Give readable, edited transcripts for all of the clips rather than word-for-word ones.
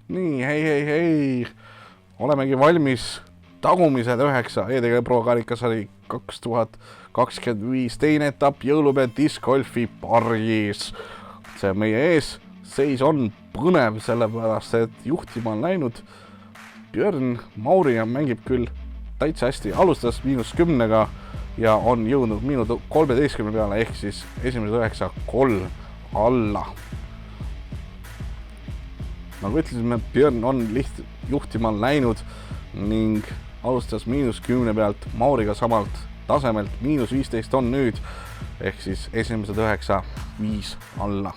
nii, hei. Olemegi valmis tagumised 9 EDG Pro karikasari 2025 teine etapp jõulupäev discgolfi Paris. See on meie ees, seis on põnev, sellepärast et juhtima on läinud Björn Mauri mängib küll täitsa hästi, alustas -10-ga ja on jõudnud -13 peale ehk siis esimesed 9 3 alla. Nagu ütlesime, Björn on juhtima läinud ning alustas -10 pealt, Mauriga samalt tasemelt, -15 on nüüd, ehk siis esimesed 9 5 alla.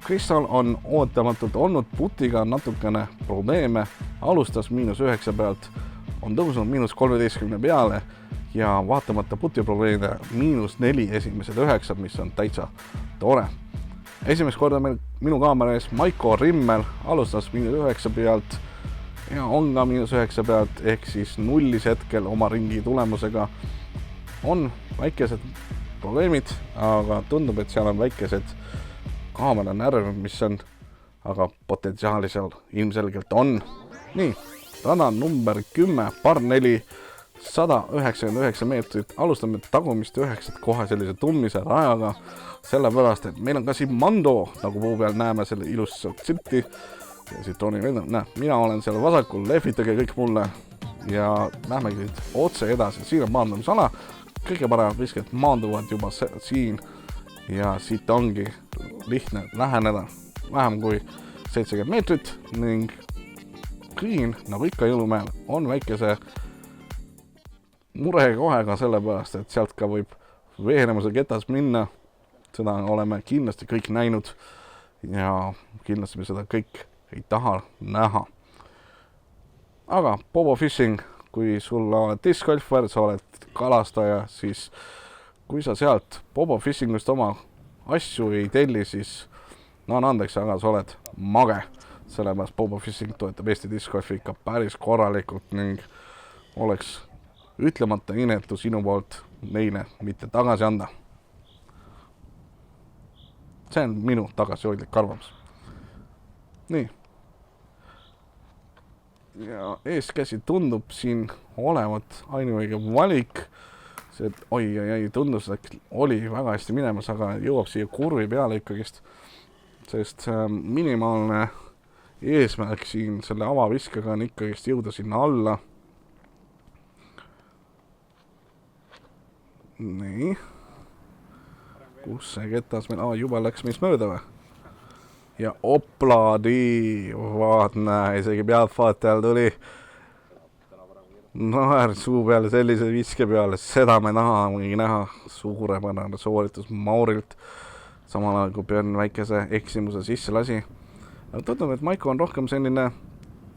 Kristal on ootamatult olnud putiga natukene probleeme, alustas -9 pealt, on tõusnud -13 peale ja vaatamata puti probleemide -4 esimesed 9, mis on täitsa tore. Esimest korda meil minu kaamera ees Maiko Rimmel alustas -9 pealt ja on ka -9 pealt ehk siis nullis hetkel oma ringi tulemusega. On väikesed probleemid, aga tundub, et seal on väikesed kaamera närv, mis on, aga potentsiaali seal ilmselgelt on. Nii, rada number 10, par 4, 199 meetrit, alustame tagumist 9 kohe sellise tummise rajaga, sellepärast, et meil on ka siin Mando, nagu puu peal näeme selle ilusa silti ja siit Toni veel, mina olen seal vasakul, lehvitage kõik mulle ja lähmegi siit otse edasi, siin on maandumisala, kõige paremad visked maanduvad juba siin ja siit ongi lihtne läheneda vähem kui 70 meetrit ning green, nagu ikka jõulumäel, on väikese mure kohega, sellepärast, et sealt ka võib veeremuse ketas minna. Seda oleme kindlasti kõik näinud ja kindlasti me seda kõik ei taha näha. Aga Bobo Fishing, kui sul oled discgolfer, sa oled kalastaja, siis kui sa sealt Bobo Fishingust oma asju ei telli, siis no andeks, aga sa oled mage. Sellepärast Bobo Fishing toetab Eesti discgolfi ikka päris korralikult ning oleks ütlemata inetu sinu poolt neile mitte tagasi anda. See on minu tagasihoidlik arvamus. Nii. Ja eeskäsi tundub siin olevat ainuõige valik. See, oi, tundus, et oli väga hästi minemas, aga jõuab siia kurvi peale ikkagist. Sest minimaalne eesmärk siin selle avaviskega on ikkagist jõuda sinna alla. Nii. Kus see ketas meil? Juba läks meist mööda või? Ja oplaadi, vaat näe, isegi pealtvaatajal tuli naer suu peale sellise viske peale, seda me tahamegi näha, suurepärane sooritus Maurilt, samal ajal kui Björn väikese eksimuse sisse lasi. Tundub, et Maiko on rohkem selline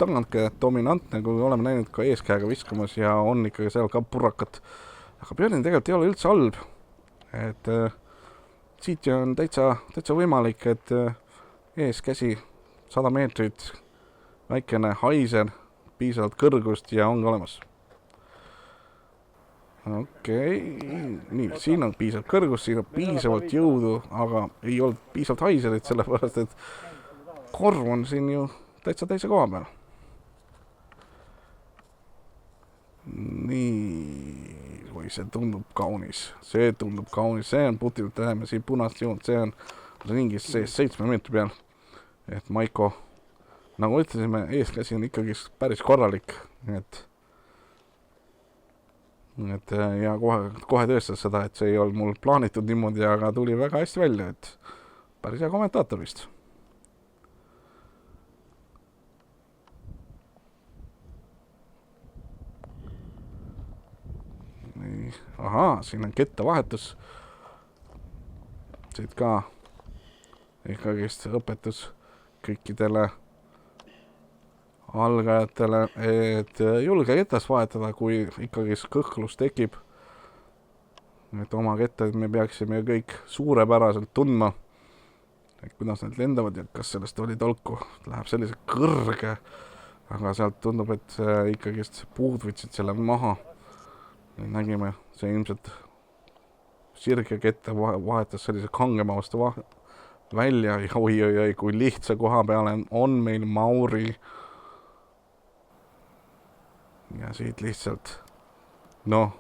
tagantke dominantne, kui oleme näinud ka eeskäega viskamas ja on ikkagi seal ka purrakat. Aga Björnin tegelikult ei ole üldse halb, et siit on täitsa võimalik, et eeskäsi 100 meetrit, väikene haiser, piisavalt kõrgust ja ongi olemas. Okei, nii, siin on piisavalt kõrgust, siin on piisavalt jõudu, aga ei olnud piisavalt haiserit, sellepärast, et korv on siin ju täitsa teise koha peal. Nii, või see tundub kaunis, see on putilt läheme siin punast joont, see on ringis sees 7 meetri peal. Et Maiko, nagu ütlesime, eeskäsi on ikkagi päris korralik, et ja kohe tõestas seda, et see ei olnud mul plaanitud niimoodi, aga tuli väga hästi välja, et päris hea kommentaator vist. Nii, ahaa, siin on kettavahetus. Siit ka ikkagist õpetus kõikidele algajatele, et julge ketas vahetada, kui ikkagist kõhklus tekib. Et oma kettaid me peaksime kõik suurepäraselt tundma, et kuidas need lendavad ja kas sellest oli tolku, läheb sellise kõrge, aga sealt tundub, et ikkagist puud võtsid selle maha. Nägime, see ilmselt sirge kette vahetas sellise kangema vastu välja ja oi, kui lihtsa koha peale on meil Mauri. Ja siit lihtsalt, noh,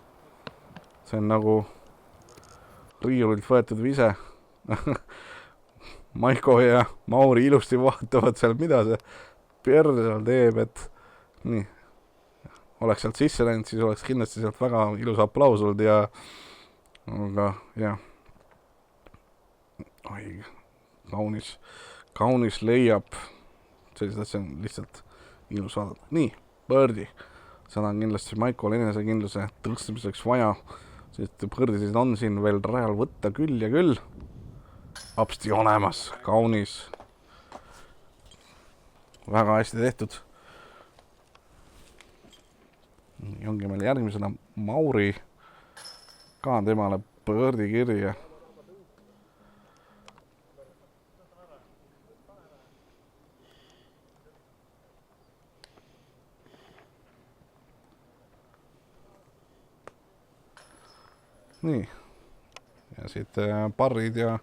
see on nagu riiulilt võetud vise. Maiko ja Mauri ilusti vaatavad seal, mida see Perre seal teeb, et nii, oleks sealt sisse läinud, siis oleks kindlasti sealt väga ilus aplaus olnud ja aga jah, oi, kaunis leiab, sellised asja on lihtsalt ilus vaadata. Nii, birdie, seda on kindlasti Maikol enesekindluse tõstmiseks vaja, sest birdisid on siin veel rajal võtta küll ja küll. Apsti olemas, kaunis, väga hästi tehtud. Ongi meil järgmisena Mauri ka temale birdie kirja. Nii, ja siit parrid ja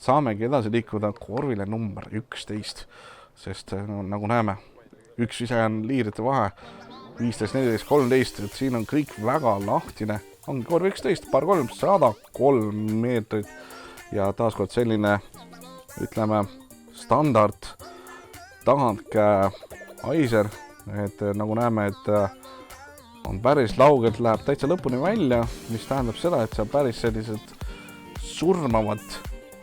saamegi edasi liikuda korvile number 11, sest no, nagu näeme, üks vise on liirite vahe, 15, 14, 13, et siin on kõik väga lahtine, ongi korv 11, par 3, 103 meetrit ja taaskord selline, ütleme, standard tagantkäe haiser, et nagu näeme, et on päris laugelt, läheb täitsa lõpuni välja, mis tähendab seda, et sa päris sellised surmavad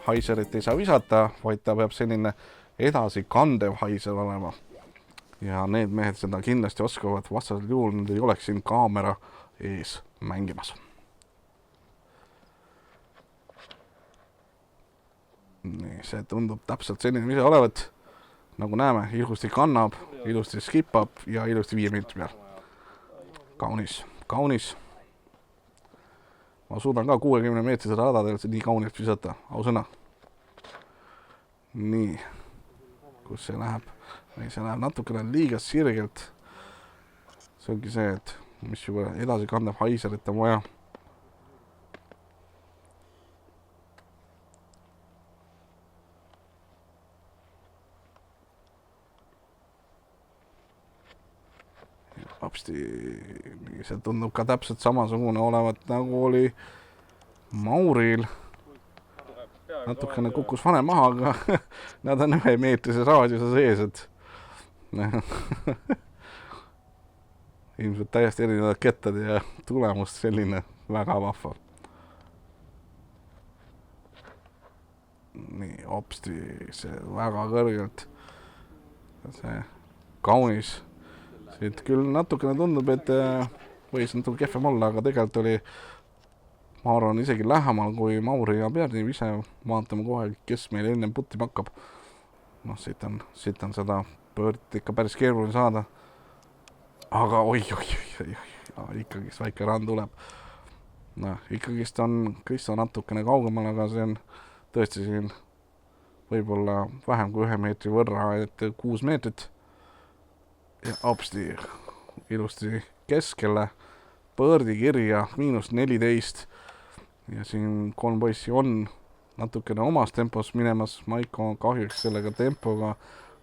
haiserit ei saa visata, vaid ta peab selline edasi kandev haiser olema. Ja need mehed seda kindlasti oskavad, vastasel juhul nad ei oleks siin kaamera ees mängimas. Nii, see tundub täpselt selline vise olevat, nagu näeme, ilusti kannab, ilusti skipab ja ilusti 5 meetri peal. Kaunis. Ma suudan ka 60 meetrise radadel nii kaunilt visata, ausõna. Nii, kus see läheb? See läheb natukene liiga sirgelt. See ongi see, et mis juba edasi kannab haiserit on vaja. Apsti, see tundub ka täpselt samasugune olevat, nagu oli Mauril. Natukene kukkus vanem maha, aga nad on 1 meetrise raadiuse sees, et ilmselt täiesti erinevad kettad ja tulemust selline väga vahva. Nii, hopsti, see väga kõrgelt. See kaunis. Siit küll natukene tundub, et võis natuke kehvem olla, aga tegelikult oli, ma arvan, isegi lähemal kui Mauri ja Perdi vise. Vaatame kohe, kes meil enne putti pakkab. Noh, siit on seda pöördit ikka päris keeruline saada. Aga oi, ikkagist väike rand tuleb. Noh, ikkagist on Kristo natukene kaugemal, aga see on tõesti siin võib-olla vähem kui 1 meetri võrra, et 6 meetrit. Ja hopsti, ilusti keskele, pöördi kirja, -14 ja siin 3 poissi on natukene omas tempos minemas, Maiko kahjuks sellega tempoga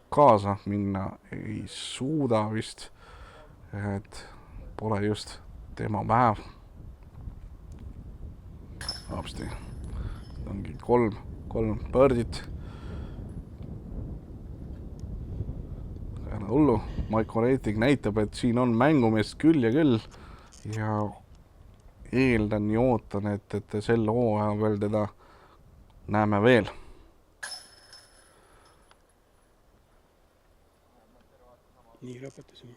kaasa minna ei suuda vist, et pole just tema päev. Hopsti, ongi 3 pöördit. Hullu, Maiko reiting näitab, et siin on mängumeest küll ja küll ja eeldan ja ootan, et sel hooajal veel teda näeme veel. Nii, lõpetasime.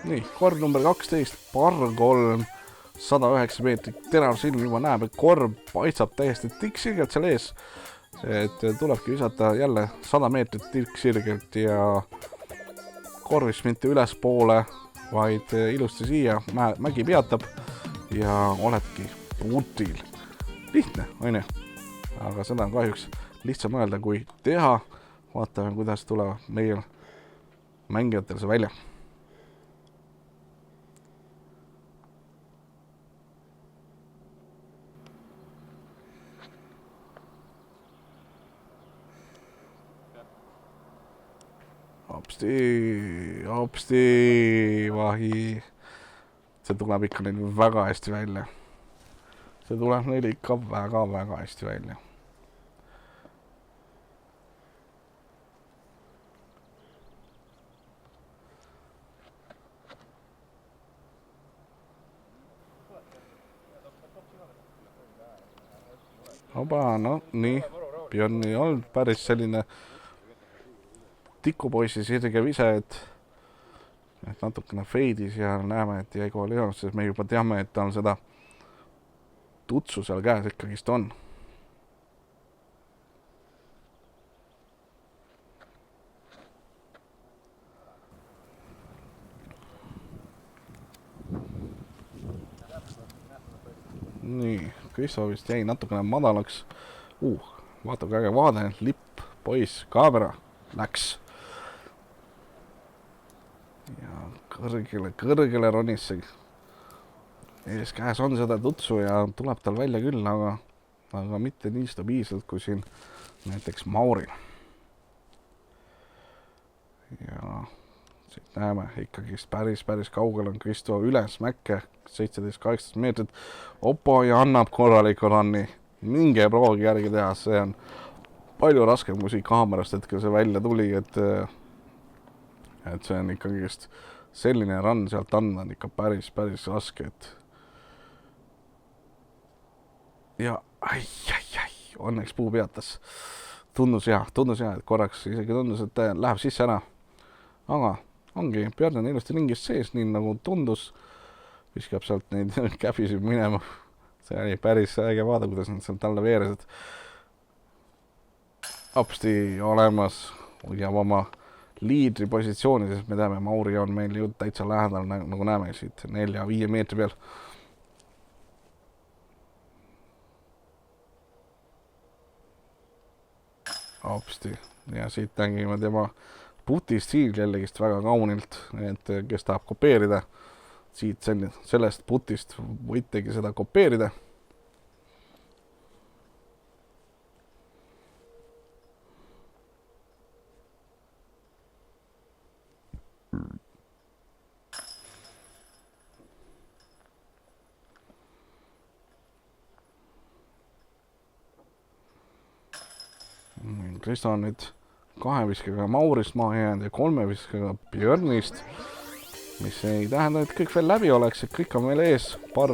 Nii, korv number 12, par 3, 109 meetrit, terav silm juba näeb, et korv paistab täiesti tikksirgelt seal ees. Et tulebki visata jälle 100 meetrit tilksirgelt ja korvist mitte üles poole, vaid ilusti siia mägi peatab ja oledki putil. Lihtne, on ju? Aga seda on kahjuks lihtsam öelda kui teha. Vaatame, kuidas tuleb meil mängijatel see välja. hopsti, vahi. See tuleb ikka neil väga hästi välja. See tuleb neil ikka väga hästi välja. Oba, no nii, Björn ei olnud päris selline tikupoissi sirge vise, et natukene feidis ja näeme, et jäi kohe lihanud, sest me juba teame, et tal seda tutsu seal käes ikkagist on. Nii, Kristo vist jäi natukene madalaks. Vaata kui äge vaade, lipp, poiss, kaamera, läks. Ja kõrgele ronis see. Ees käes on seda tutsu ja tuleb tal välja küll, aga mitte nii stabiilselt kui siin näiteks Mauril. Ja siit näeme ikkagist päris kaugel on Kristo üles mäkke, 17-18 meetrit. Opo ja annab korraliku ranni. Minge proogi järgi teha, see on palju raskem kui siin kaamerast hetkel see välja tuli, et see on ikkagist selline rann sealt anda on ikka päris raske, et ja õnneks puu peatas. Tundus hea, et korraks isegi tundus, et läheb sisse ära. Aga ongi, Björn on ilusti ringist sees, nii nagu tundus. Viskab sealt neid käbisid minema. See oli päris äge vaada, kuidas nad sealt alla veeresid. Hopsti olemas ja oma liidri positsiooni, sest me teame, Mauri on meil ju täitsa lähedal, nagu näeme siit 4-5 meetri peal. Hopsti ja siit nägime tema putistiil jällegist väga kaunilt, et kes tahab kopeerida, siit sellest putist võitegi seda kopeerida. Kristo on nüüd 2 viskega Maurist maha jäänud ja 3 viskega Björnist, mis ei tähenda, et kõik veel läbi oleks, et kõik on meil ees, par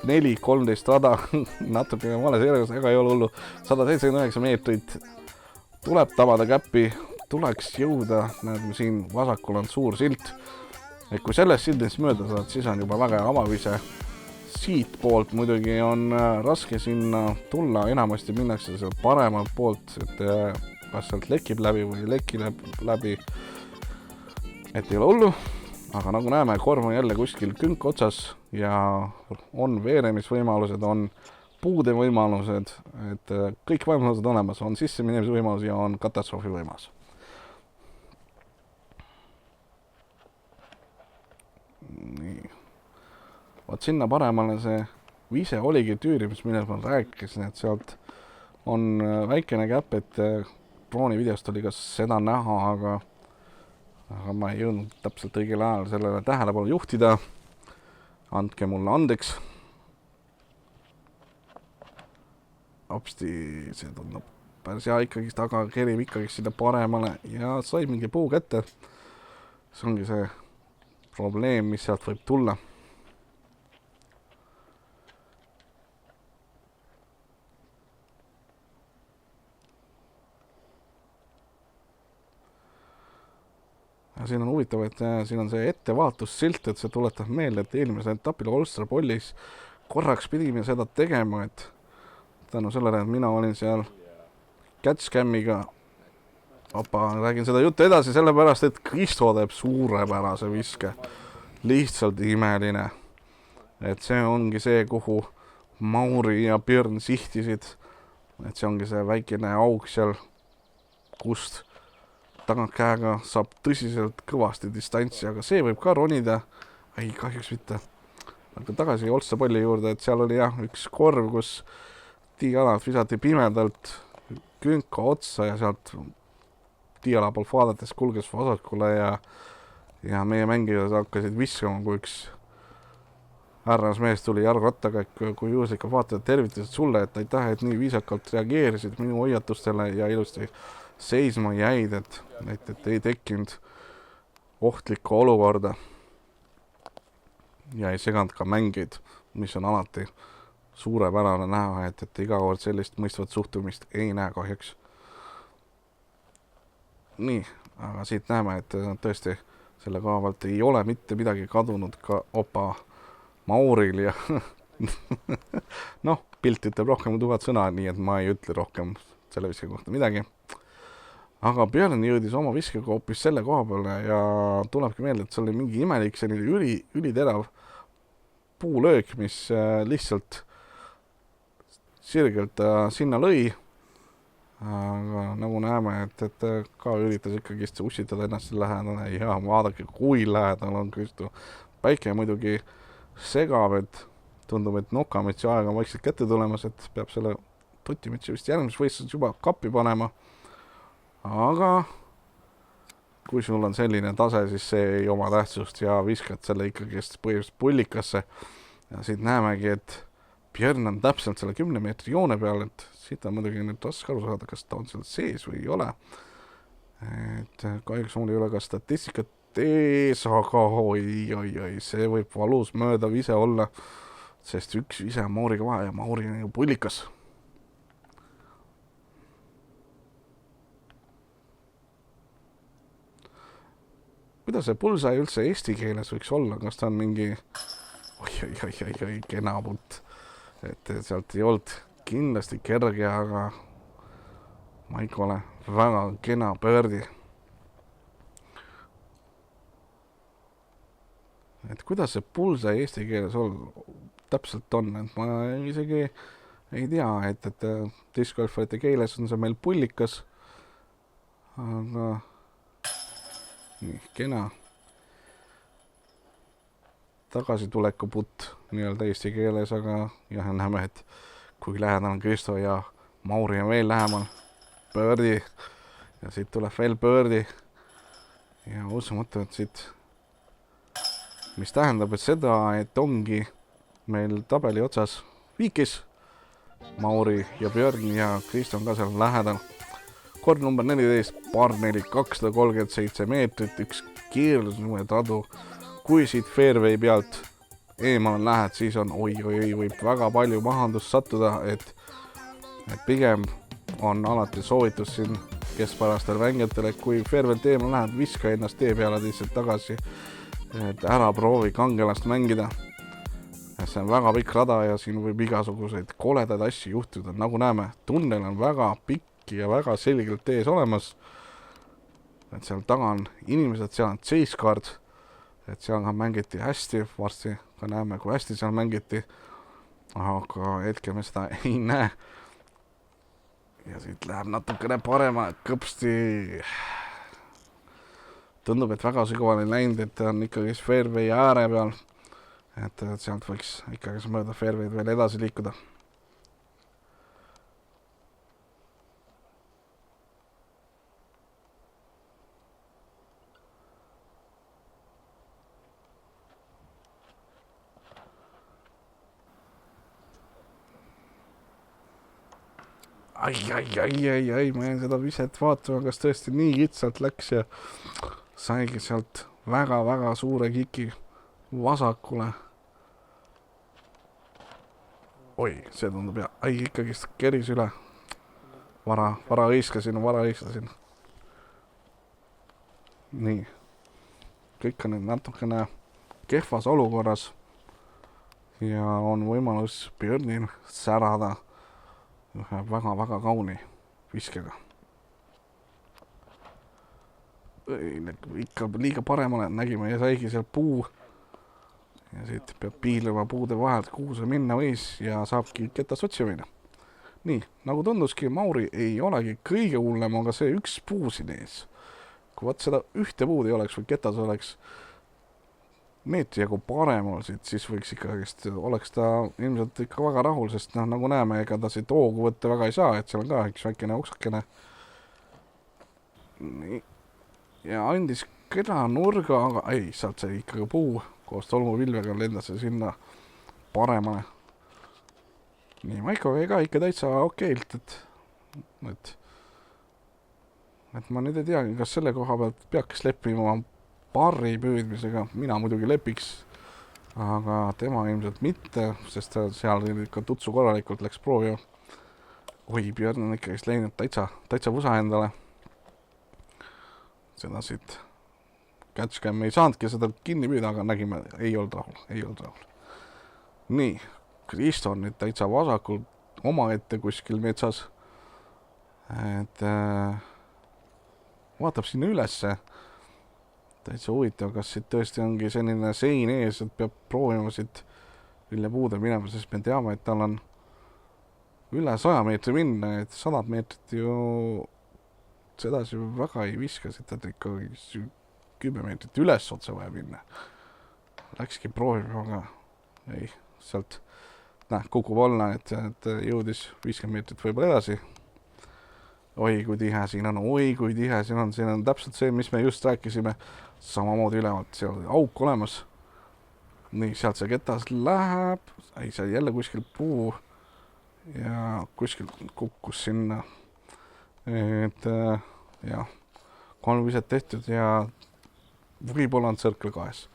4-13 rada, natukene vales järgus, ega ei ole hullu, 179 meetrit, tuleb tabada käppi, tuleks jõuda, näed, siin vasakul on suur silt, et kui sellest sildist mööda saad, siis on juba väga avavise. Siit poolt muidugi on raske sinna tulla, enamasti minnakse sealt paremalt poolt, et kas sealt lekib läbi või ei leki läbi, et ei ole hullu, aga nagu näeme, korv on jälle kuskil künk otsas ja on veeremisvõimalused, on puude võimalused, et kõik võimalused olemas, on sisse minemise võimalus ja on katastroofi võimalus. Nii. Vaat sinna paremale see vise oligi tüürimis, millest ma rääkisin, et sealt on väikene käpp, et drooni videost oli ka seda näha, aga ma ei jõudnud täpselt õigel ajal sellele tähelepanu juhtida. Andke mulle andeks. Hopsti, see tundub päris hea ikkagist, aga kerib ikkagist sinna paremale ja sai mingi puu kätte. See ongi see probleem, mis sealt võib tulla. Siin on huvitav, et siin on see ettevaastussilt, et see tuletab meelde, et eelmisel etapil Olstra Pollis korraks pidime seda tegema, et tänu sellele, et mina olin seal catchcamiga. Räägin seda juttu edasi sellepärast, et Kristo teeb suurepärase viske. Lihtsalt imeline. Et see ongi see, kuhu Mauri ja Björn sihtisid. Et see ongi see väikene auk seal, kust tagakäega saab tõsiselt kõvasti distantsi, aga see võib ka ronida. Ei, kahjuks mitte. Aga tagasi Olstra Polli juurde, et seal oli jah üks korv, kus tiigalad visati pimedalt künka otsa ja sealt diala poolt vaadates kulges vasakule ja meie mängijad hakkasid viskama, kui üks härrasmees tuli jalgrattaga, kui juhuslikult vaatavad tervitused sulle, et aitäh, et nii viisakalt reageerisid minu hoiatustele ja ilusti seisma jäid, et ei tekkinud ohtlikku olukorda ja ei seganud ka mängeid, mis on alati suurepärane näha, et iga kord sellist mõistvat suhtumist ei näe kahjuks. Nii, aga siit näeme, et tõesti selle koha pealt ei ole mitte midagi kadunud ka opa Mauril ja noh, pilt ütleb rohkem kui 1000 sõna, nii et ma ei ütle rohkem selle viske kohta midagi. Aga Björn jõudis oma viskega hoopis selle koha peale ja tulebki meelde, et see oli mingi imelik selline üliterav puulöök, mis lihtsalt sirgelt sinna lõi. Aga nagu näeme, et ka üritas ikkagi ussitada ennast lähedale ja vaadake, kui lähedal on Kristo. Päike muidugi segab, et tundub, et Nokametsi aega on vaikselt kätte tulemas, et peab selle Totimetsi vist järgmises võistluses juba kappi panema. Aga kui sul on selline tase, siis see ei oma tähtsust ja viskad selle ikkagi põhimõtteliselt pullikasse. Ja siit näemegi, et Björn on täpselt selle 10 meetri joone peal, et siit on muidugi nüüd raske aru saada, kas ta on seal sees või ei ole. Et kahjuks mul ei ole ka statistikat ees, aga oi, see võib valus möödav ise olla, sest üks ise on Mauriga vaja ja Mauri on ju pullikas. Kuidas see pulsai üldse eesti keeles võiks olla, kas ta on mingi oi, kena putt, et sealt ei olnud kindlasti kerge, aga Maikole väga kena pöördi. Et kuidas see pulsai eesti keeles täpselt on, et ma isegi ei tea, et discgolfarite keeles on see meil pullikas, aga nii, kena tagasituleku putt nii-öelda eesti keeles, aga jah, näeme, et kui lähedal on Kristo ja Mauri on veel lähemal, pöördi ja siit tuleb veel pöördi ja usumatu, et siit mis tähendab, et seda, et ongi meil tabeli otsas viikis Mauri ja Björn ja Kristo on ka seal lähedal. Kord number 14, Barneli 237 meetrit, üks keerulisemaid radu. Kui siit fairway pealt eemal lähed, siis on oi, võib väga palju mahandust sattuda, et pigem on alati soovitus siin keskpärastel mängijatele, et kui fairwaylt eemal lähed, viska ennast tee peale lihtsalt tagasi, et ära proovi kangelast mängida. See on väga pikk rada ja siin võib igasuguseid koledaid asju juhtuda. Nagu näeme, tunnel on väga pikk ja väga selgelt ees olemas. Et seal taga on inimesed, seal on chase card, et seal ka mängiti hästi, varsti ka näeme, kui hästi seal mängiti. Aga hetkel me seda ei näe. Ja siit läheb natukene parema kõpsti. Tundub, et väga sügavale läinud, et on ikkagi fairway ääre peal. Et sealt võiks ikkagi mööda fairway'd veel edasi liikuda. Ai, ma jäin seda viset vaatama, kas tõesti nii kitsalt läks ja saigi sealt väga suure kiki vasakule. Oi, see tundub ja ikkagi keris üle. Vara hõiskasin. Nii. Kõik on nüüd natukene kehvas olukorras ja on võimalus Björnil särada ühe väga kauni viskega. Ikka liiga paremale nägime ja saigi seal puu ja siit peab piilema puude vahelt, kuhu see minna võis ja saabki ketas otsimine. Nii, nagu tunduski, Mauri ei olegi kõige hullem, aga see üks puu siin ees. Kui vaat seda ühte puud ei oleks või ketas oleks meetri jagu parem olsid, siis võiks ikkagi, oleks ta ilmselt ikka väga rahul, sest nagu näeme, ega ta siit hoogu võtta väga ei saa, et seal on ka üks väikene oksakene. nii. Ja andis kena nurga, aga ei, sealt sai ikkagi puu koos tolmuvilvega lendas see sinna paremale. Nii, Maiko ka ikka täitsa okeilt, et ma nüüd ei teagi, kas selle koha pealt peaks leppima parri püüdmisega, mina muidugi lepiks, aga tema ilmselt mitte, sest ta seal ikka tutsu korralikult läks proovima. Oi, Björn on ikkagi läinud täitsa vusa endale. Seda siit Catchcam ei saanudki seda kinni püüda, aga nägime, ei olnud rahul. Nii, Kristo on nüüd täitsa vasakul oma ette kuskil metsas. Et vaatab sinna ülesse. Täitsa huvitav, kas siit tõesti ongi selline sein ees, et peab proovima siit üle puude minema, sest me teame, et tal on üle 100 meetri minna, et 100 meetrit ju sedasi väga ei viska, siit et ikkagi 10 meetrit üles otse vaja minna. Läkski proovima, aga ei, sealt kukub olla, et jõudis 50 meetrit võib-olla edasi. Oi, kui tihe siin on, siin on täpselt see, mis me just rääkisime, samamoodi ülevalt, seal oli auk olemas. Nii, sealt see ketas läheb, ei, see jälle kuskil puu ja kuskil kukkus sinna. Et jah, 3 viset tehtud ja võib-olla on sõrkel 2.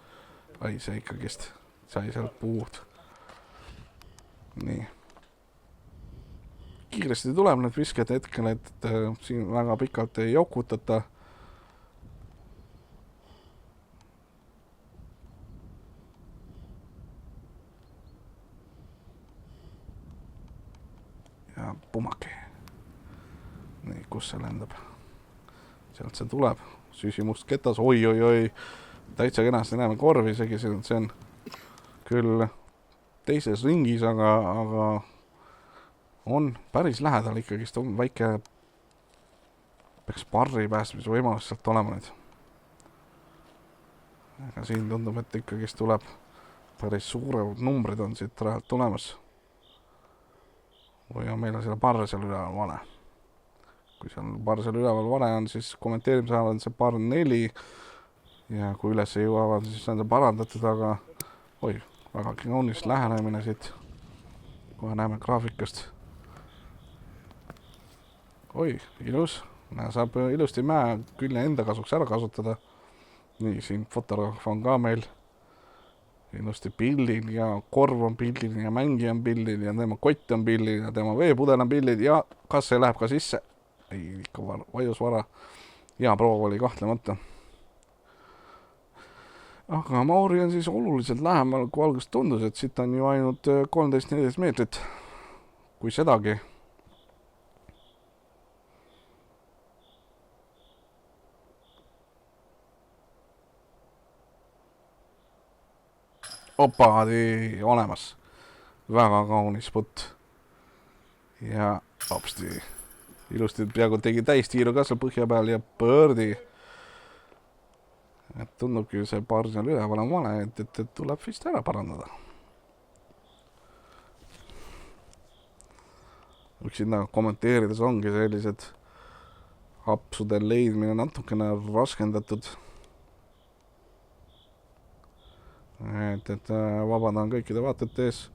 Ai, see ikkagist sai sealt puud. Nii. Kiiresti tuleb need visked hetkel, et siin väga pikalt ei jokutata. Ja pumake. Nii, kus see lendab? Sealt see tuleb. Süsimust ketas, oi. Täitsa kenasti näeme korvi isegi, see on küll teises ringis, aga on päris lähedal ikkagist, on väike peaks parri päästmise võimalus sealt olema nüüd. Aga siin tundub, et ikkagist tuleb päris suured numbrid on siit rajalt tulemas. Või on meil on selle parre seal üleval vale. Kui seal parre seal üleval vale on, siis kommenteerimise ajal on see parr 4 ja kui üles jõuavad, siis on see parandatud, aga oi, väga kaunis lähenemine siit. Kohe näeme graafikast. Oi, ilus. Saab ilusti mäe külje enda kasuks ära kasutada. Nii, siin fotograaf on ka meil ilusti pildil ja korv on pildil ja mängija on pildil ja tema kott on pildil ja tema veepudel on pildil ja kas see läheb ka sisse? Ei, ikka vajus vara. Ja proov oli kahtlemata. Aga Mauri on siis oluliselt lähemal, kui algust tundus, et siit on ju ainult 13-14 meetrit, kui sedagi. Opadi olemas. Väga kaunis putt. Ja hopsti. Ilusti peaaegu tegi täistiiru ka seal põhja peal ja põrdi. Et tundubki see paar seal üleval on vale, et tuleb vist ära parandada. Üksinda kommenteerides ongi sellised hapsude leidmine natukene raskendatud. Et vabandan kõikide vaatajate ees.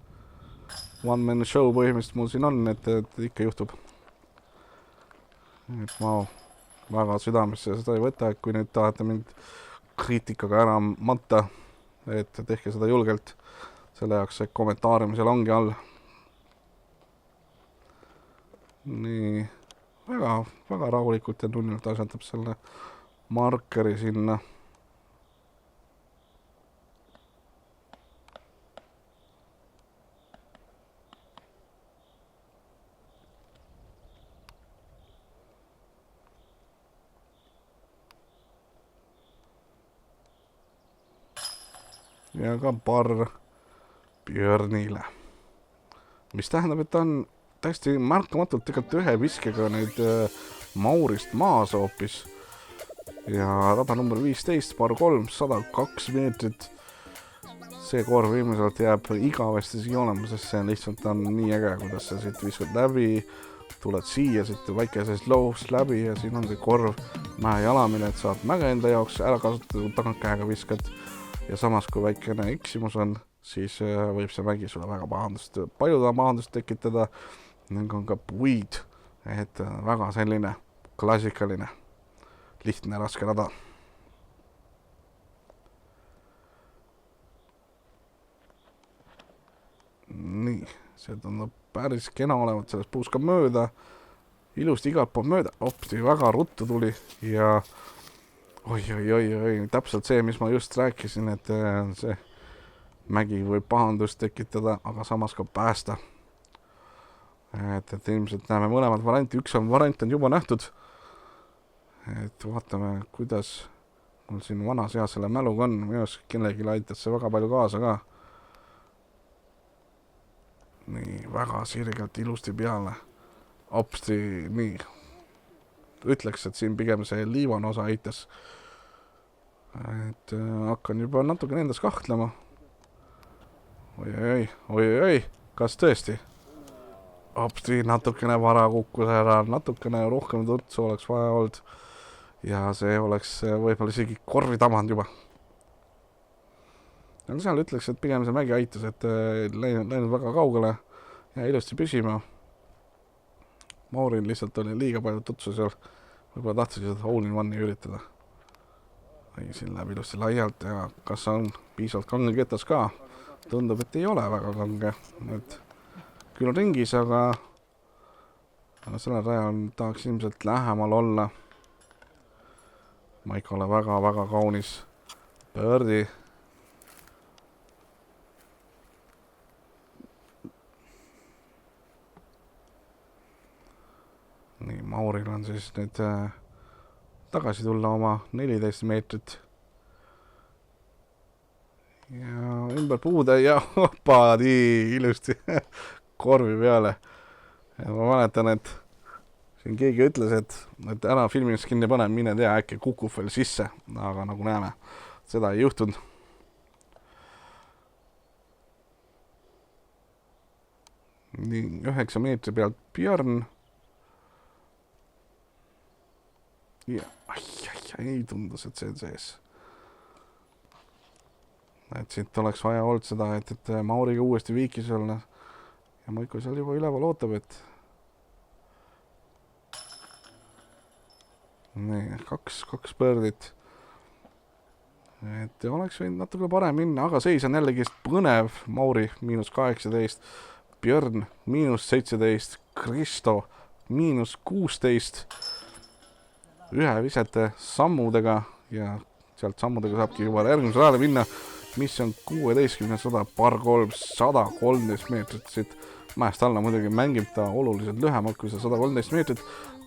One man show põhimõtteliselt mul siin on, et ikka juhtub. Et ma väga südamesse seda ei võta, et kui nüüd tahate mind kriitikaga ära matta, et tehke seda julgelt. Selle jaoks see kommentaariumisel ongi all. Nii, väga rahulikult ja nunnilt asjandab selle markeri sinna. Ja ka parr Björnile. Mis tähendab, et ta on täiesti märkamatult tegelikult ühe viskega nüüd Maurist maas hoopis. Ja raba number 15, parr 3, 102 meetrit. See korv ilmselt jääb igavesti siia olema, sest see lihtsalt on nii äge, kuidas sa siit viskad läbi, tuled siia siit väikesest loos läbi ja siin on see korv mäe jalamine, et saad mäge enda jaoks ära kasutatud, tagantkäega viskad ja samas kui väikene eksimus on, siis võib see mägi sulle väga palju pahandust tekitada ning on ka puid, et väga selline klassikaline lihtne raske rada. Nii, see tundub päris kena olevat sellest puust ka mööda, ilusti igalt poolt mööda, hopsti väga ruttu tuli ja oi, täpselt see, mis ma just rääkisin, et see mägi võib pahandust tekitada, aga samas ka päästa. Et ilmselt näeme mõlemad varianti, üks variant on juba nähtud. Et vaatame, kuidas mul siin vanas eas selle mäluga on, minus kellelegi aitas see väga palju kaasa ka. Nii, väga sirgelt ilusti peale. Hopsti, nii. Ütleks, et siin pigem see liivan osa aitas. Et hakkan juba natuke nendes kahtlema. Oi, kas tõesti? Hopsti, natukene vara kukkus ära, natukene rohkem turtsu oleks vaja olnud. Ja see oleks võib-olla isegi korvi tamand juba. Aga seal ütleks, et pigem see mägi aitas, et läinud väga kaugele ja ilusti püsima. Mauril lihtsalt oli liiga palju tutsu seal. Võib-olla tahtis seda hole-in-one'i üritada. Siin läheb ilusti laialt ja kas on piisavalt kange ketas ka? Tundub, et ei ole väga kange. Et küll ringis, aga sellel rajal tahaks ilmselt lähemal olla. Maikole väga kaunis pöördi. Nii, Mauril on siis nüüd tagasi tulla oma 14 meetrit. Ja ümber puude ja hoppa, nii ilusti korvi peale. Ja ma mäletan, et siin keegi ütles, et ära filmist kinni pane, mine tea, äkki kukub veel sisse. Aga nagu näeme, seda ei juhtunud. Nii, 9 meetri pealt Björn. Ja, ei tundus, et see on sees. Et siit oleks vaja olnud seda, et Mauriga uuesti viikis olla. Ja Maiko seal juba üleval ootab, et nii, kaks pöördit. Et oleks võinud natuke parem minna, aga seis on jällegi põnev. Mauri -18, Björn -17, Kristo -16. Ühe visete sammudega ja sealt sammudega saabki juba järgmise rajale minna, mis on 16 par 3, 113 meetrit siit mäest alla. Muidugi mängib ta oluliselt lühemalt kui see 113 meetrit,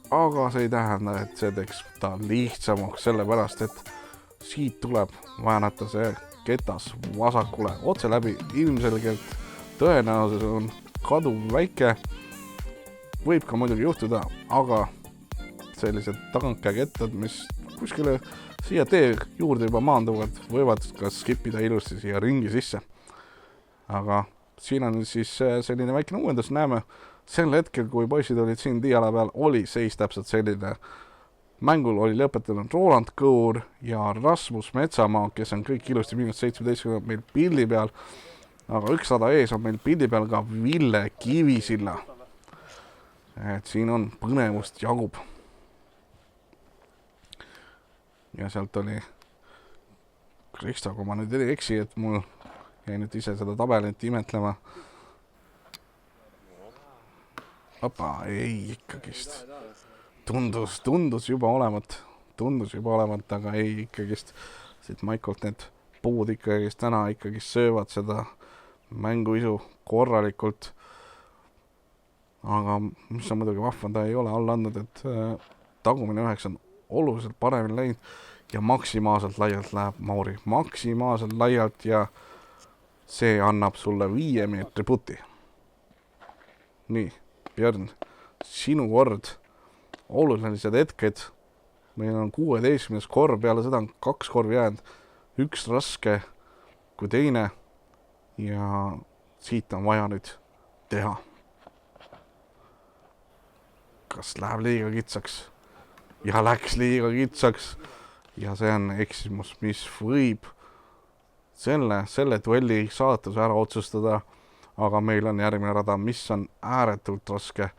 aga see ei tähenda, et see teeks ta lihtsamaks, sellepärast et siit tuleb väänata see ketas vasakule otse läbi. Ilmselgelt tõenäosus on kaduv väike, võib ka muidugi juhtuda, aga sellised tagantkäekettad, mis kuskile siia tee juurde juba maanduvad, võivad ka skipida ilusti siia ringi sisse. Aga siin on siis selline väikene uuendus, näeme sel hetkel, kui poisid olid siin tiiala peal, oli seis täpselt selline. Mängul oli lõpetanud Roland Kõur ja Rasmus Metsamaa, kes on kõik ilusti -17 meil pildi peal. Aga 100 ees on meil pildi peal ka Ville Kivisilla. Et siin on põnevust jagub. Ja sealt oli Kristo, kui ma nüüd ei eksi, et mul jäi nüüd ise seda tabelit imetlema. Opa, ei ikkagist. Tundus juba olevat, aga ei ikkagist. Siit Maikolt need puud ikkagist täna ikkagist söövad seda mänguisu korralikult. Aga mis on muidugi vahva, ta ei ole alla andnud, et tagumine 9 on oluliselt paremini läinud ja maksimaalselt laialt läheb Mauri. Maksimaalselt laialt ja see annab sulle 5 meetri puti. Nii, Björn, sinu kord. Olulised hetked. Meil on 16 korv, peale seda on 2 korvi jäänud. Üks raske kui teine ja siit on vaja nüüd teha. Kas läheb liiga kitsaks? ja läks liiga kitsaks ja see on eksimus, mis võib selle duelli saatuse ära otsustada, aga meil on järgmine rada, mis on ääretult raske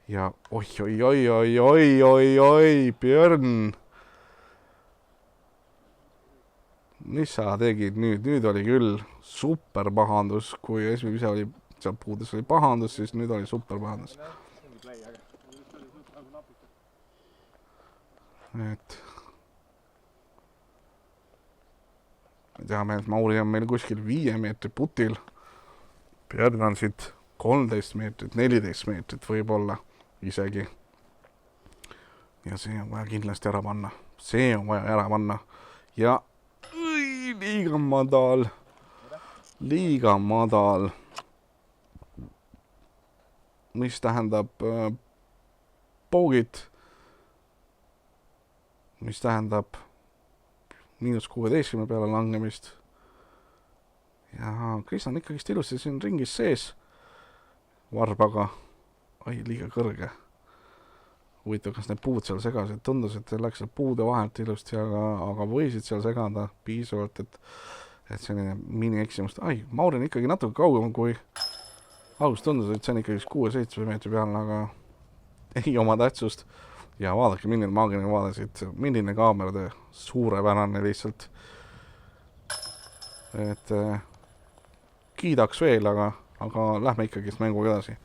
ja oi, Björn. Mis sa tegid nüüd? Nüüd oli küll super pahandus, kui esimene ise oli, seal puudes oli pahandus, siis nüüd oli super pahandus. Et me teame, et Mauri on meil kuskil 5 meetri putil. Björn on siit 13 meetrit, 14 meetrit võib-olla isegi. Ja see on vaja kindlasti ära panna. See on vaja ära panna. Ja liiga madal. Liiga madal. Mis tähendab poogit. Mis tähendab -16 peale langemist. Ja Kris on ikkagist ilusti siin ringis sees. Varbaga. Ai, liiga kõrge. Huvitav, kas need puud seal segasid. Tundus, et läks seal puude vahelt ilusti, aga võisid seal segada piisavalt, et selline mini-eksimust. Ai, Mauri on ikkagi natuke kaugem kui algus tundus, et see on ikkagi 6-7 meetri peal, aga ei oma tähtsust. Ja vaadake, milline maagiline vaade siit, milline kaameratöö, suurepärane lihtsalt. Et kiidaks veel, aga lähme ikkagi mänguga edasi.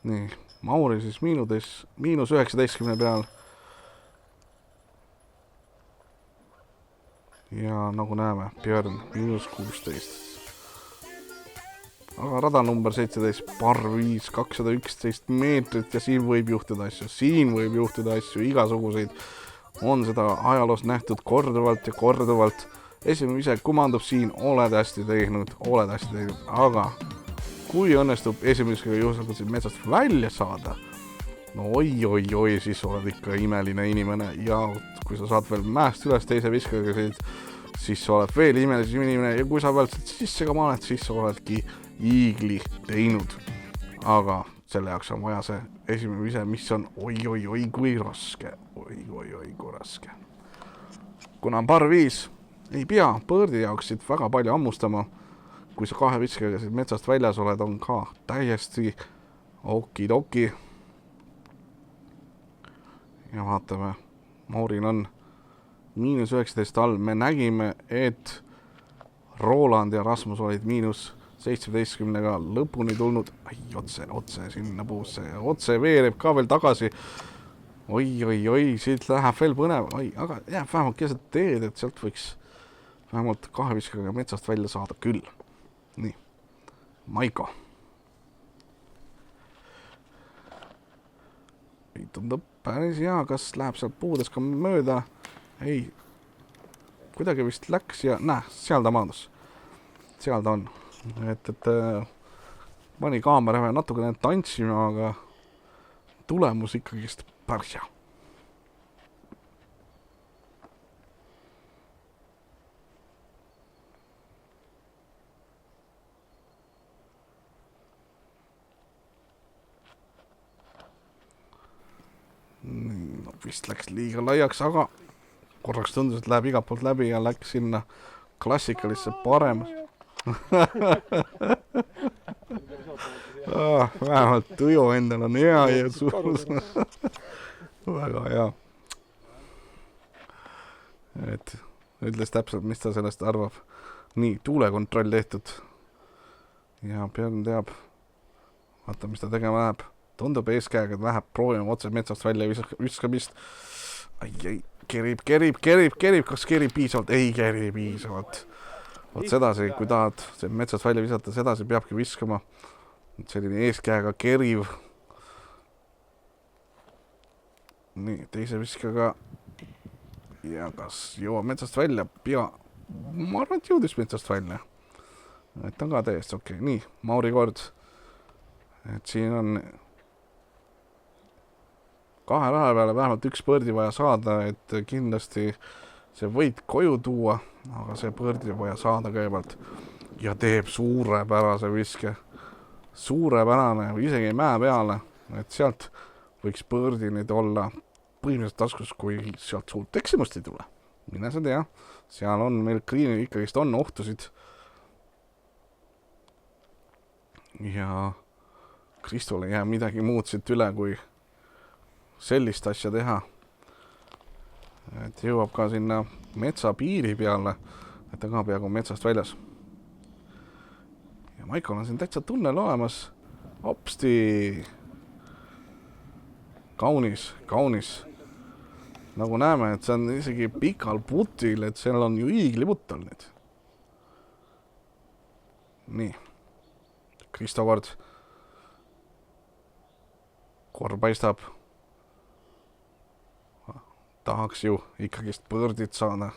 Nii, Mauri siis -19 peal. Ja nagu näeme, Björn -16. Aga rada number 17, par 5, 211 meetrit ja siin võib juhtuda asju, igasuguseid. On seda ajaloos nähtud korduvalt ja korduvalt. Esimene ise kumandub siin, oled hästi teinud, aga kui õnnestub esimesega juhuslikult siin metsast välja saada, no oi, siis oled ikka imeline inimene ja kui sa saad veel mäest üles teise viskaga, siis sa oled veel imelisem inimene ja kui sa veel sisse ka maned, siis sa oledki iigli teinud. Aga selle jaoks on vaja see esimene vise, mis on oi, kui raske. Oi, kui raske. Kuna on par 5, ei pea põõrdi jaoks siit väga palju ammustama. Kui sa 2 viskaga siit metsast väljas oled, on ka täiesti okidoki. Ja vaatame, Mauril on -19 all. Me nägime, et Roland ja Rasmus olid -17-ga lõpuni tulnud. Ai, otse sinna puusse ja otse veereb ka veel tagasi. Oi, siit läheb veel põnev. Aga jääb vähemalt keset teed, et sealt võiks vähemalt 2 viskaga metsast välja saada küll. Nii, Maiko. Ei tundub päris hea, kas läheb sealt puudes ka mööda? Ei, kuidagi vist läks ja seal ta maandus. Seal ta on. Et pani kaamera natukene tantsima, aga tulemus ikkagist päris hea. No, vist läks liiga laiaks, aga korraks tundus, et läheb igalt poolt läbi ja läks sinna klassikalisse parem. Vähemalt tuju endal on hea ja suus. Väga hea. Et ütles täpselt, mis ta sellest arvab. Nii, tuulekontroll tehtud. Ja Björn teab. Vaata, mis ta tegema läheb. Tundub eeskäega, et läheb proovima otse metsast välja viskamist. Ai, kerib. Kas kerib piisavalt? Ei keri piisavalt. Vot sedasi, kui tahad see metsast välja visata, sedasi peabki viskama. Selline eeskäega keriv. Nii, teise viskaga. Ja kas jõuab metsast välja? Ma arvan, et jõudis metsast välja. Et on ka täiesti okei. Nii, Mauri kord. Et siin on 2 raha peale vähemalt 1 põrdi vaja saada, et kindlasti see võid koju tuua, aga see põrdi vaja saada kõigepealt. ja teeb suurepärase viske. Suurepärane, isegi mäe peale, et sealt võiks Birdi nüüd olla põhimõtteliselt taskus, kui sealt suurt eksimust ei tule. Mine sa tea, seal on meil Greenil ikkagist on ohtusid. Ja Kristol ei jää midagi muud siit üle, kui sellist asja teha. Et jõuab ka sinna metsa piiri peale, et ta ka peaaegu metsast väljas. Ja Maikol on siin täitsa tunnel olemas. Hopsti! Kaunis, kaunis. Nagu näeme, et see on isegi pikal putil, et seal on ju iigliputt all nüüd. Nii. Kristo kord. Korv paistab. Tahaks ju ikkagist Birdit saada.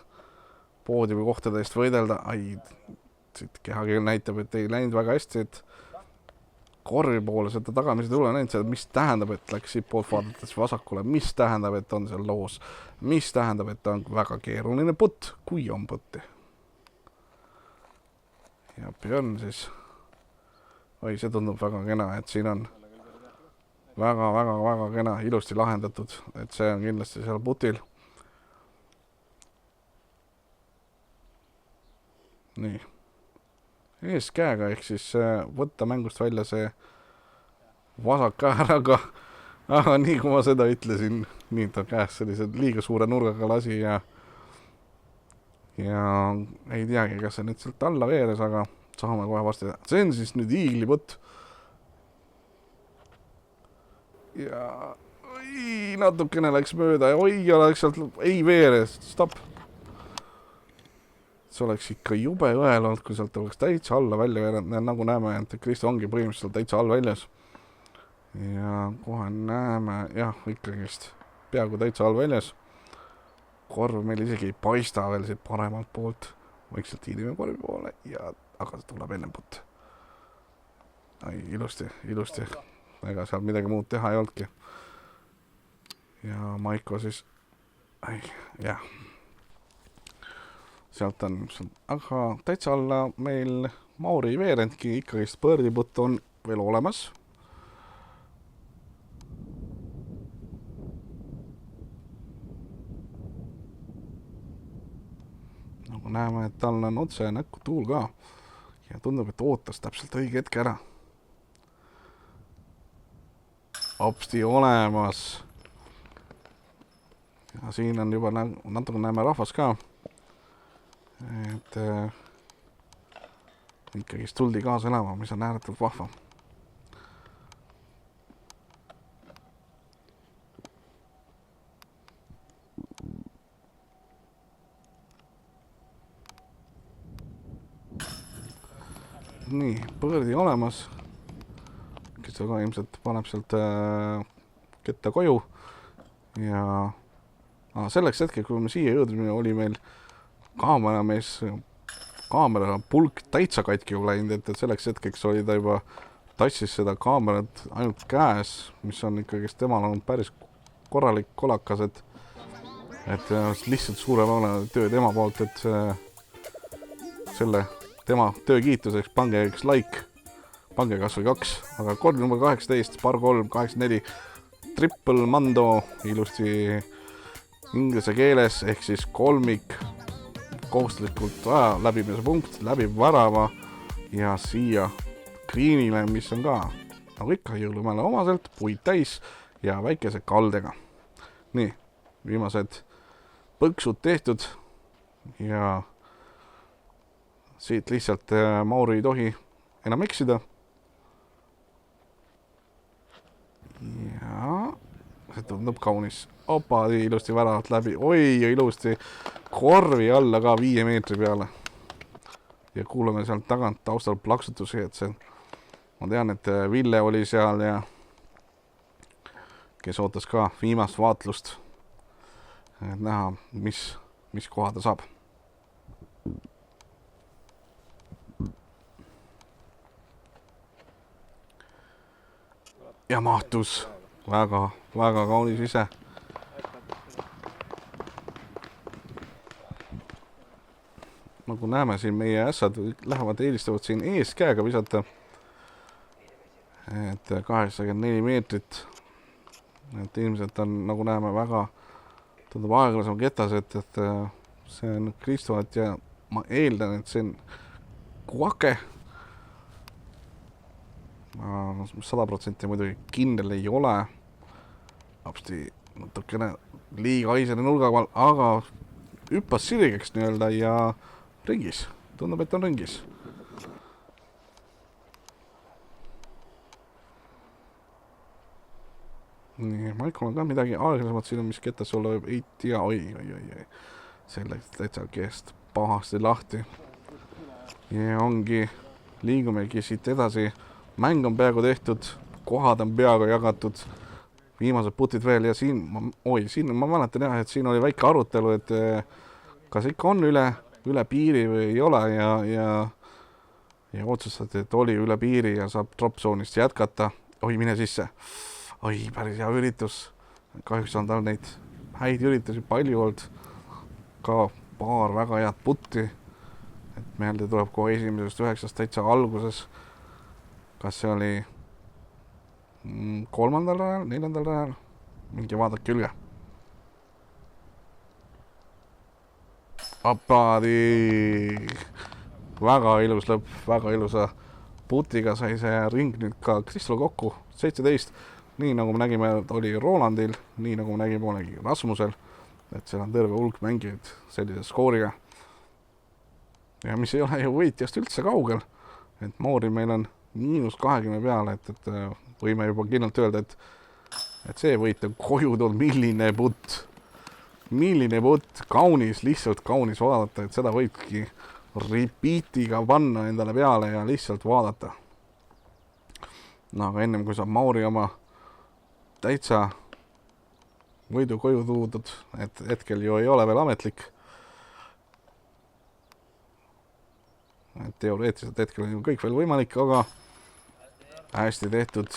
Poodiumi kohtade eest võidelda. Ai, siit kehakeel näitab, et ei läinud väga hästi, et korvi poole seda tagamise tule näinud seda, mis tähendab, et läks siit poolt vaadates vasakule, mis tähendab, et on seal loos, mis tähendab, et on väga keeruline putt, kui on putti. Ja Björn siis, oi, see tundub väga kena, et siin on väga kena, ilusti lahendatud, et see on kindlasti seal putil. Nii. Eeskäega ehk siis võtta mängust välja see vasak ääraga. Aga nii kui ma seda ütlesin, nii ta käes sellise liiga suure nurgaga lasi ja ei teagi, kas see nüüd sealt alla veeres, aga saame kohe vastida. See on siis nüüd iigliputt. Ja oi, natukene läks mööda ja oi, ja läks sealt, ei veeres, stopp. See oleks ikka jube õel olnud, kui sealt oleks täitsa alla välja veeranud. Nagu näeme, et Kristo ongi põhimõtteliselt täitsa all väljas. Ja kohe näeme, jah, ikkagist peaaegu täitsa all väljas. Korv meil isegi ei paista veel siit paremalt poolt. Vaikselt hiilime korvi poole, aga tuleb ennem putt. Ai, ilusti. Ega seal midagi muud teha ei olnudki. Ja Maiko siis, jah. Sealt on, aga täitsa alla meil Mauri ei veerendki, ikkagist Birdi putt on veel olemas. Nagu näeme, et tal on otse näkku tuul ka ja tundub, et ootas täpselt õige hetke ära. Hopsti olemas. Ja siin on juba natuke näeme rahvas ka. Et ikkagist tuldi kaasa elama, mis on ääretult vahva. Nii, Birdi olemas. Kes ka ilmselt paneb sealt ketta koju. Ja selleks hetkel, kui me siia jõudmine, oli meil kaamera pulk täitsa katki ju läinud, et selleks hetkeks oli ta juba tassis seda kaamerat ainult käes, mis on ikkagi temal on päris korralik kolakas, et lihtsalt suurepärane töö tema poolt, et selle tema töö kiituseks pange üks like, pange kas või 2, aga kord number 18, par 3, 84, triple mando ilusti inglise keeles, ehk siis kolmik, kohustuslikult läbimise punkt, läbi värava ja siia Greenile, mis on ka nagu ikka jõulumäele omaselt, puid täis ja väikese kaldega. Nii, viimased põksud tehtud ja siit lihtsalt Mauri ei tohi enam eksida. Ja see tundub kaunis. Opa, ilusti väravalt läbi. Oi, ilusti korvi alla ka 5 meetri peale. Ja kuulame sealt tagant taustal plaksutusi, et see, ma tean, et Ville oli seal ja kes ootas ka viimast vaatlust, et näha, mis koha ta saab. Ja mahtus väga kaunis ise. nagu näeme siin, meie ässad lähevad, eelistavad siin eeskäega visata. Et 84 meetrit. Et ilmselt on, nagu näeme, väga tundub aeglasem ketas, et see on Kristoat ja ma eeldan, et see on Kuake. 100% muidugi kindel ei ole. Apsti natukene liiga aisene nurgaval, aga hüppas sirgeks nii-öelda ja ringis. Tundub, et on ringis. Nii, Maikul on ka midagi aeglasemat siin, mis ketas olla võib, ei tea, oi. See läks täitsa keest pahasti lahti. Ja ongi, liigumegi siit edasi. Mäng on peaaegu tehtud, kohad on peaaegu jagatud, viimased putid veel ja siin ma mäletan jah, et siin oli väike arutelu, et kas ikka on üle piiri või ei ole ja otsustati, et oli üle piiri ja saab drop-zoonist jätkata. Oi, mine sisse. Oi, päris hea üritus. Kahjuks on tal neid häid üritusi palju olnud. Ka paar väga head putti. Et meelde tuleb kohe esimesest 9 täitsa alguses. Kas see oli 3. rajal, 4. rajal? Mingi vaadake külge. Apadi! Väga ilus lõpp, väga ilusa putiga sai see ring nüüd ka Kristol kokku. 17. Nii nagu me nägime, oli Rolandil, nii nagu me nägime, olegi Rasmusel. Et seal on terve hulk mängijaid sellise skooriga. Ja mis ei ole ju võitjast üldse kaugel. Et Mauri meil on -20 peale, et võime juba kindlalt öelda, et see võit on koju tulnud. Milline putt, kaunis, lihtsalt kaunis vaadata, et seda võibki repeatiga panna endale peale ja lihtsalt vaadata. No aga ennem kui saab Mauri oma täitsa võidu koju tuudud, et hetkel ju ei ole veel ametlik. Et teoreetiliselt hetkel on ju kõik veel võimalik, aga hästi tehtud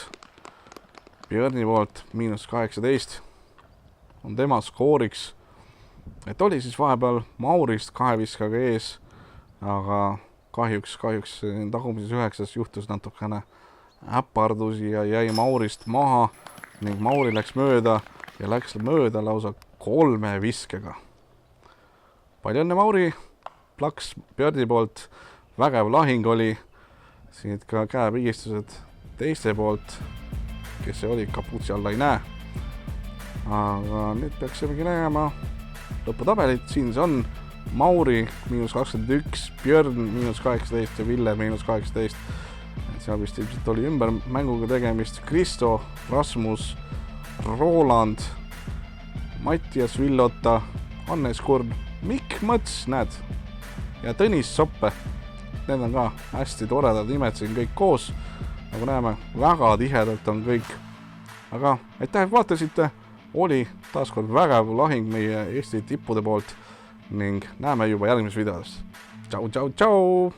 Björni poolt, -18 on tema skooriks. Et oli siis vahepeal Maurist 2 viskaga ees, aga kahjuks tagumises 9 juhtus natukene äpardusi ja jäi Maurist maha ning Mauri läks mööda ja läks mööda lausa 3 viskega. Palju õnne, Mauri! Plaks Björni poolt, vägev lahing oli. Siit ka käepigistused teiste poolt, kes see oli, kaputsi alla ei näe. Aga nüüd peaksimegi näema lõputabelit. Siin see on Mauri -21, Björn -18 ja Ville -18. Seal vist ilmselt oli ümber mänguga tegemist. Kristo, Rasmus, Roland, Mattias Villota, Hannes Kurn, Mikk Mõts, näed, ja Tõnis Soppe. Need on ka hästi toredad nimed siin kõik koos. Nagu näeme, väga tihedalt on kõik. Aga aitäh, et vaatasite. Oli taaskord vägev lahing meie Eesti tippude poolt ning näeme juba järgmises videos. Tšau!